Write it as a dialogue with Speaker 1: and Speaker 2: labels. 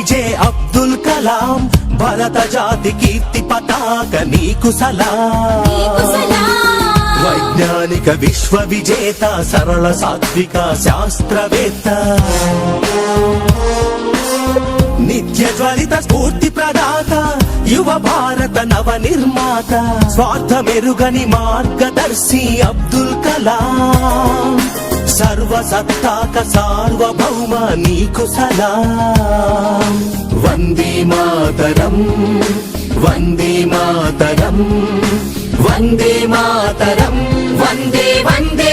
Speaker 1: APJ Abdul Kalam భరత జాతి కీర్తి పతాక నీకు సలాం. వైజ్ఞానిక విశ్వ విజేత సరళ సాత్విక శాస్త్రవేత్త నిత్య జ్వలిత స్ఫూర్తి ప్రదాత యువ భారత నవ నిర్మాత స్వార్థమెరుగని మార్గదర్శి అబ్దుల్ కలాం. సర్వసత్తాక సార్వభౌమ నీకు సలాం. వందే మాతరం వందే మాతరం వందే మాతరం వందే వందే